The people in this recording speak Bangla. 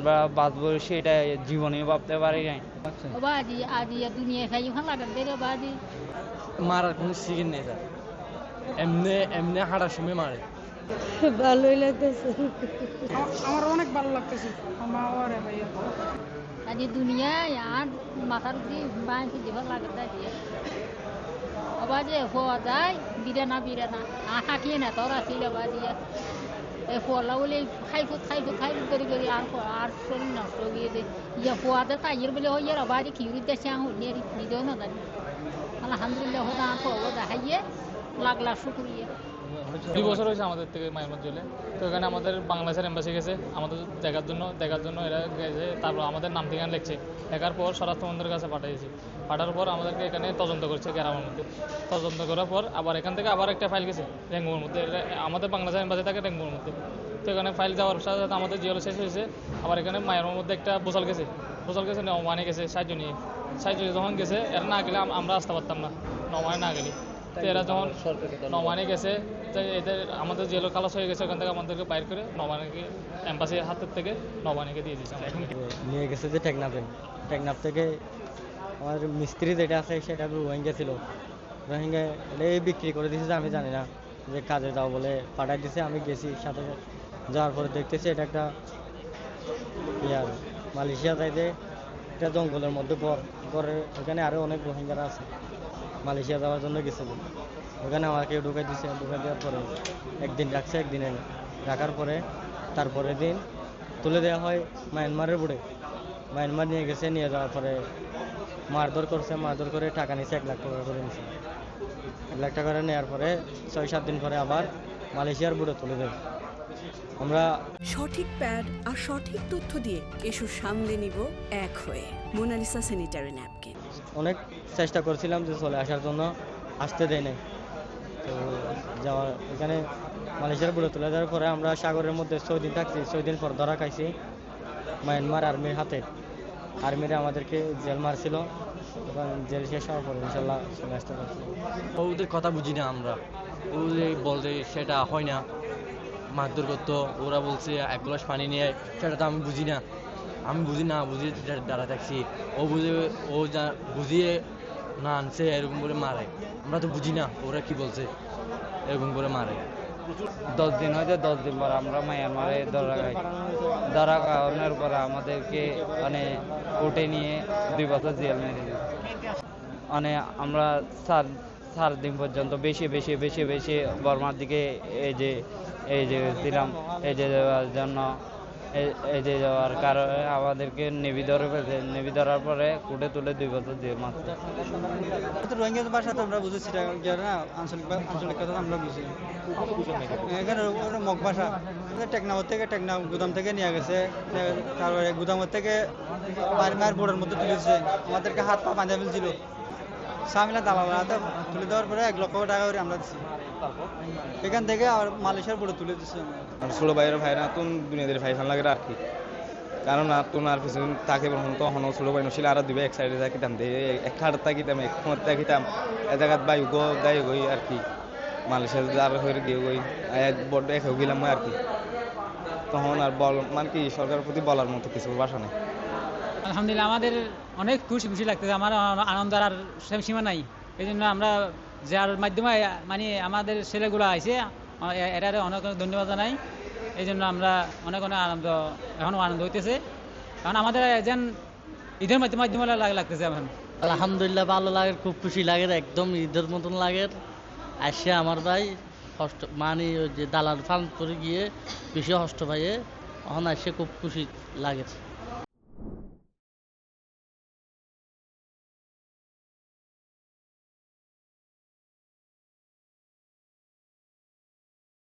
আমরা বাঁচবো সেটা জীবনেও ভাবতে পারি নাই। বাজি আজি দুনিয়া খাই ওখান লাগান দেরে বাজি মারার কোনো সিগিন নেই স্যার, এমনি এমনি হাঁটার সময় মারে। ভালোই লাগতেছে। আমার অনেক ভালো লাগতেছে আমার ওরে ভাইয়া আজি দুনিয়ায় আর মাথার উপরে বাঁধি যেভাবে লাগান দেয় বাজে হওয়া যায় বিরানা বিরানা থাকিয়ে না তোরা ছিল বাজিয়া এই ফলা বলে খাইফুট করে আর শরীর নষ্ট হয়ে যায় ইয়া ফোয়াতে তাইয়ের বলে হইয়ার বাজি খিউরি দেশে হইয়ার নিজেও না জানি আলহামদুলিল্লাহ হোক আর পাবো দেখাইয়ে লাখ লাখ শুক্রিয়া। 2 বছর হয়েছে আমাদের থেকে মায়ানমার জেলে, তো এখানে আমাদের বাংলাদেশের এম্বাসি গেছে আমাদের দেখার জন্য এরা গেছে, তারপর আমাদের নাম ঠিকানা লিখছে, লেখার পর স্বরাষ্ট্রমন্ত্রীর কাছে পাঠিয়েছি, পাঠানোর পর আমাদেরকে এখানে তদন্ত করছে গ্রামের মধ্যে, তদন্ত করার পর আবার এখান থেকে আবার একটা ফাইল গেছে রেঙ্গুমের মধ্যে, আমাদের বাংলাদেশের এম্বাসি থাকে রেঙ্গুমের মধ্যে, তো এখানে ফাইল যাওয়ার সাথে সাথে আমাদের জিওল শেষ হয়েছে, আবার এখানে মায়ানমার মধ্যে একটা বোসাল গেছে নওমানে গেছে সাহায্য নিয়ে যখন গেছে এরা না গেলে আমরা আসতে পারতাম না, নওমানে না গেলে, তো এরা যখন নওমানে গেছে তো এদের আমাদের জেল খালাস হয়ে গেছে, ওখান থেকে আমাদেরকে বাইর করে নওমানিকে এম্বাসির হাতের থেকে নওমানিকে দিয়ে দিয়েছে। নিয়ে গেছে যে টেকনাফ থেকে আমাদের মিস্ত্রি যেটা আছে সেটা রোহিঙ্গা ছিল, রোহিঙ্গা এই বিক্রি করে দিয়েছে, আমি জানি না যে কাজে যাও বলে পাঠাই দিয়েছে। আমি গেছি সাথে যাওয়ার পরে দেখতেছি এটা একটা ইয়ার মালয়েশিয়া যাইতে একটা জঙ্গলের মধ্যে ঘরের ওখানে আরও অনেক রোহিঙ্গারা আছে, মালয়েশিয়া যাওয়ার জন্য গেছিল, ওখানে আমাকে ঢুকাই দেওয়ার পরে একদিন রাখছে, একদিন রাখার পরে তারপরের দিন তুলে দেওয়া হয় মায়ানমারের বুড়ে, মায়ানমার নিয়ে গেছে, নিয়ে যাওয়ার পরে মারধর করে টাকা নিয়েছে, 1 লাখ টাকা করে নিয়েছে, 1 লাখ টাকা করে নেওয়ার পরে 6-7 দিন পরে আবার মালয়েশিয়ার বুড়ে তুলে দেয়। আমরা সঠিক প্যাড আর সঠিক তথ্য দিয়ে এসব সামলে নিব এক হয়ে। Monalisa sanitary napkin. অনেক চেষ্টা করছিলাম যে চলে আসার জন্য, আসতে দেয় নাই, তো যাওয়ার এখানে মালয়েশিয়ার বুড়ে তুলে দেওয়ার পরে আমরা সাগরের মধ্যে 6 দিন থাকছি, 6 দিন পর ধরা খাইছি মায়ানমার আর্মির হাতে, আর্মিরা আমাদেরকে জেল মারছিল, এবং জেল শেষ হওয়ার পরে ইনশাল্লাহ চলে আসতে পারছি। ওদের কথা বুঝি না আমরা, ওদের বলতে সেটা হয় না, মারধর করতো, ওরা বলছে 1 গ্লাস পানি নিয়ে, সেটা তো আমি বুঝি না বুঝিয়ে দাঁড়া থাকছি, ও যা বুঝিয়ে না আনছে এরকম করে মারে, আমরা তো বুঝি না ওরা কি বলছে, এরকম করে মারে। 10 দিন হয়তো 10 দিন পর আমরা মায়ানমারে ধরা খাওয়ানোর পর আমাদেরকে মানে কোর্টে নিয়ে 2 বছর জেল মেরে দিল। মানে আমরা 4 দিন পর্যন্ত বেশি বর্মার দিকে এই যে ছিলাম, এই যে যাওয়ার জন্য এই যে যাওয়ার কারণে আমাদেরকে নেভি ধরার পরে কোর্টে তুলে 2 বছর জেল মারছে। রোহিঙ্গা ভাষা তো আমরা বুঝেছি না, আঞ্চলিক কথা আমরা বুঝি, এখানে মগ ভাষা টেকনাফ গুদাম থেকে নিয়ে গেছে, তারপরে গুদামের থেকে মায়ানমার বোর্ডের মধ্যে তুলেছে, আমাদেরকে হাত পা বাঁধা ফেলছিল, সামিলা দালালতে তুলে দেওয়ার পরে 1 লক্ষ টাকা করে আমরা দিচ্ছি, এখান থেকে আর মালয়েশিয়ার বোর্ডে তুলে দিচ্ছে। ছোটো ভাইয়ের ভাইরা তুন দুনিয়াদের ভাই ফান লাগে আর কি, কারণ আর তুন আর পিছন তাকে তখন ছোটো ভাই নছিল, আর 2 এক সাইডে থাকিতাম, এক খাট থাকিতাম, এক ফোঁত থাকিতাম, এ জায়গাত বায়ু গায়ে গই আর কি, মালয়েশিয়া যার হয়ে গিয়ে গই বড্ড এক হয়ে গেলাম আর কি, তখন আর মানে কি সরকারের প্রতি বলার মতো কিছু ভাষা নেই। আলহামদুলিল্লাহ আমাদের অনেক খুশি লাগতেছে, আমার আনন্দ আর সীমা নাই, এই জন্য আমরা যার মাধ্যমে মানে আমাদের ছেলেগুলো আইছে এরা অনেক ধন্যবাদ জানাই, এই জন্য আমরা অনেক এখনও আনন্দ হইতেছে, কারণ আমাদের যেন ঈদের মাধ্যমে লাগতেছে এখন। আলহামদুলিল্লাহ ভালো লাগে, খুব খুশি লাগে, একদম ঈদের মতন লাগে। আসে আমার ভাই মানে ওই যে দালাল ফার্ম করে গিয়ে বেশি হষ্ট ভাইয়ে, এখন আসে খুব খুশি লাগে।